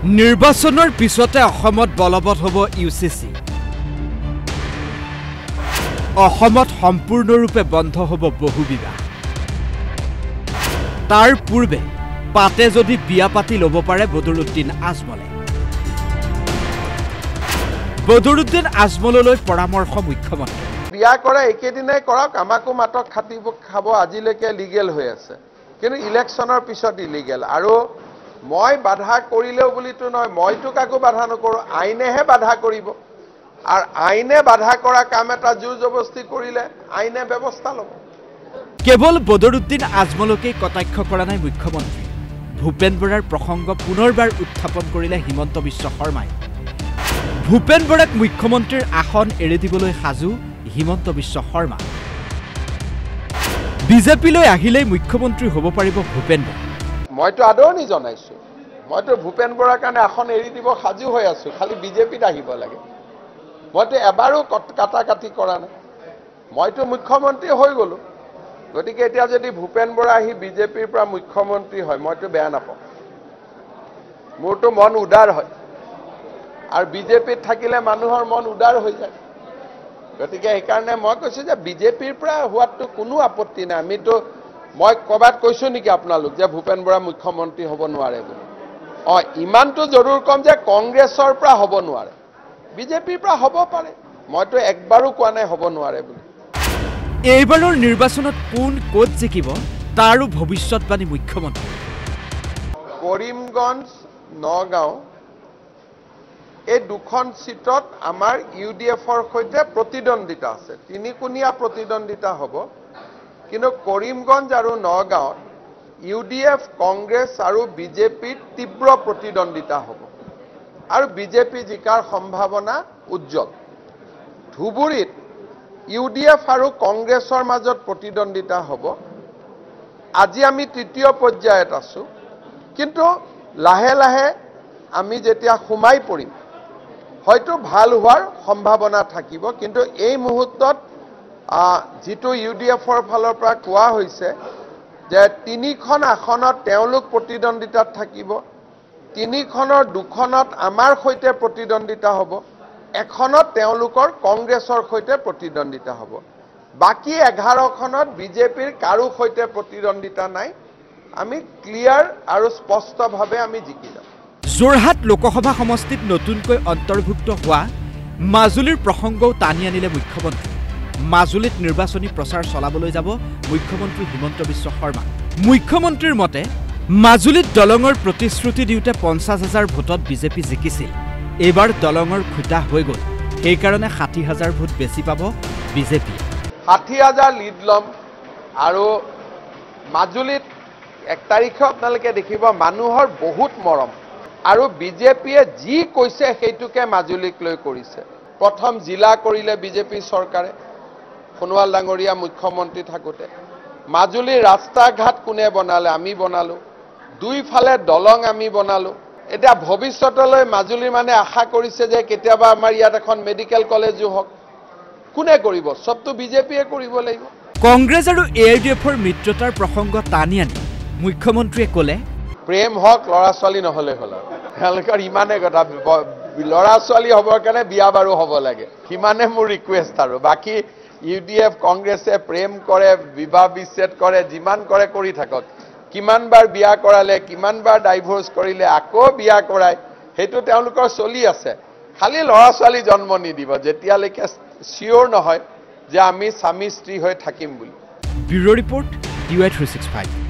নিৰ্বাচনৰ পিছতে অসমত বলবৎ হ'ব ইউচিচি। অসমত সম্পূৰ্ণৰূপে বন্ধ হ'ব বহু বিবাহ। তাৰ পূৰ্বে পাতে যদি বিয়া পাতি ল'ব পাৰে বদৰুদ্দিন আজমলে। বদৰুদ্দিন আজমললৈ পৰামৰ্শ মুখ্যমন্ত্ৰী। বিয়া কৰা একেদিনাই কৰক, আমাকো মাতক খাব আজিলৈকে লিগেল হৈ আছে, কিন্তু ইলেকশ্যনৰ পিছত ইলিগেল। আৰু মই বাধা কৰিলেও বুলিতো নহয়, মইতো কাকো বাধা নকৰোঁ, আইনেহে বাধা কৰিব। আৰু আইনে বাধা কৰা কাম এটা জোৰ জবস্তি কৰিলে আইনে ব্যৱস্থা ল'ব। কেৱল বদৰুদ্দিন আজমলকেই কটাক্ষ কৰা নাই মুখ্যমন্ত্ৰী। ভূপেন বৰাৰ প্ৰসংগ পুনৰবাৰ উত্থাপন কৰিলে হিমন্ত বিশ্ব শৰ্মাই। ভূপেন বৰাক মুখ্যমন্ত্ৰীৰ আসন এৰি দিবলৈ সাজু হিমন্ত বিশ্ব শৰ্মা। বিজেপিলৈ আহিলেই মুখ্যমন্ত্ৰী হ'ব পাৰিব ভূপেন বৰা। মইতো আদৰণি জনাইছোঁ, মইতো ভূপেন বৰাৰ কাৰণে আসন এৰি দিব সাজু হৈ আছোঁ, খালি বিজেপিত আহিব লাগে। মইতো এবাৰো কাটাকাটি কৰা নাই, মইতো মুখ্যমন্ত্ৰী হৈ গ'লোঁ। গতিকে এতিয়া যদি ভূপেন বৰা আহি বিজেপিৰ পৰা মুখ্যমন্ত্ৰী হয় মইতো বেয়া নাপাওঁ, মোৰতো মন উদাৰ হয়। আৰু বিজেপিত থাকিলে মানুহৰ মন উদাৰ হৈ যায়। গতিকে সেইকাৰণে মই কৈছোঁ যে বিজেপিৰ পৰা হোৱাততো কোনো আপত্তি নাই। মই ক'ৰবাত কৈছোঁ নেকি আপোনালোক যে ভূপেন বৰা মুখ্যমন্ত্ৰী হ'ব নোৱাৰে বুলি? ইমানটো জৰুৰ কম যে কংগ্ৰেছৰ পৰা হ'ব নোৱাৰে, বিজেপিৰ পৰা হ'ব পাৰে। মইতো একবাৰো কোৱা নাই হ'ব নোৱাৰে বুলি। এইবাৰৰ নিৰ্বাচনত কোন ক'ত জিকিব তাৰো ভৱিষ্যতবাণী মুখ্যমন্ত্ৰী। কৰিমগঞ্জ, নগাঁও এই দুখন চিটত আমাৰ UDFৰ সৈতে প্ৰতিদ্বন্দ্বিতা আছে, তিনিকোণীয়া প্ৰতিদ্বন্দ্বিতা হ'ব। কিন্তু কৰিমগঞ্জ আৰু নগাঁৱত UDF, কংগ্ৰেছ আৰু বিজেপিৰ তীব্ৰ প্ৰতিদ্বন্দ্বিতা হ'ব আৰু বিজেপি জিকাৰ সম্ভাৱনা উজ্জ্বল। ধুবুৰীত UDF আৰু কংগ্ৰেছৰ মাজত প্ৰতিদ্বন্দ্বিতা হ'ব। আজি আমি তৃতীয় পৰ্যায়ত আছোঁ, কিন্তু লাহে লাহে আমি যেতিয়া সোমাই পৰিম হয়তো ভাল হোৱাৰ সম্ভাৱনা থাকিব। কিন্তু এই মুহূৰ্তত যিটো UDFৰ ফালৰ পৰা কোৱা হৈছে যে 3খন আসনত তেওঁলোক প্ৰতিদ্বন্দ্বিতাত থাকিব, 3খনৰ 2খনত আমাৰ সৈতে প্ৰতিদ্বন্দ্বিতা হ'ব, এখনত তেওঁলোকৰ কংগ্ৰেছৰ সৈতে প্ৰতিদ্বন্দ্বিতা হ'ব। বাকী 11খনত বিজেপিৰ কাৰো সৈতে প্ৰতিদ্বন্দ্বিতা নাই। আমি ক্লিয়াৰ আৰু স্পষ্টভাৱে আমি জিকি যাম। যোৰহাট লোকসভা সমষ্টিত নতুনকৈ অন্তৰ্ভুক্ত হোৱা মাজুলীৰ প্ৰসংগও টানি আনিলে মুখ্যমন্ত্ৰী। মাজুলীত নিৰ্বাচনী প্ৰচাৰ চলাবলৈ যাব মুখ্যমন্ত্ৰী হিমন্ত বিশ্ব শৰ্মা। মুখ্যমন্ত্ৰীৰ মতে মাজুলীত দলঙৰ প্ৰতিশ্ৰুতি দিওঁতে 50,000 ভোটত বিজেপি জিকিছিল। এইবাৰ দলঙৰ খুটা হৈ গ'ল, সেইকাৰণে 60,000 ভোট বেছি পাব বিজেপি। 60,000 লিড ল'ম। আৰু মাজুলীত 1 তাৰিখে আপোনালোকে দেখিব মানুহৰ বহুত মৰম। আৰু বিজেপিয়ে যি কৈছে সেইটোকে মাজুলীক লৈ কৰিছে। প্ৰথম জিলা কৰিলে বিজেপি চৰকাৰে, সোণোৱাল ডাঙৰীয়া মুখ্যমন্ত্ৰী থাকোঁতে। মাজুলীৰ ৰাস্তা ঘাট কোনে বনালে? আমি বনালোঁ। দুইফালে দলং আমি বনালোঁ। এতিয়া ভৱিষ্যতলৈ মাজুলীৰ মানে আশা কৰিছে যে কেতিয়াবা আমাৰ ইয়াত এখন মেডিকেল কলেজো হওক। কোনে কৰিব? চবটো বিজেপিয়ে কৰিব লাগিব। কংগ্ৰেছ আৰু AIDFৰ মিত্ৰতাৰ প্ৰসংগ টানি আনি মুখ্যমন্ত্ৰীয়ে ক'লে, প্ৰেম হওক, ল'ৰা ছোৱালী নহ'লে হ'ল আৰু। তেওঁলোকৰ ইমানে কথা, ল'ৰা ছোৱালী হ'বৰ কাৰণে বিয়া বাৰু হ'ব লাগে, সিমানে মোৰ ৰিকুৱেষ্ট। আৰু বাকী UDF, কংগ্ৰেছে প্ৰেম কৰে, বিবাহ বিচ্ছেদ কৰে, যিমান কৰে কৰি থাকক। কিমানবাৰ বিয়া কৰালে, কিমানবাৰ ডাইভৰ্চ কৰিলে, আকৌ বিয়া কৰায়, সেইটো তেওঁলোকৰ চলি আছে। খালি ল'ৰা ছোৱালী জন্ম নিদিব যেতিয়ালৈকে চিয়'ৰ নহয় যে আমি স্বামী স্ত্ৰী হৈ থাকিম বুলি। Bureau' report DY365।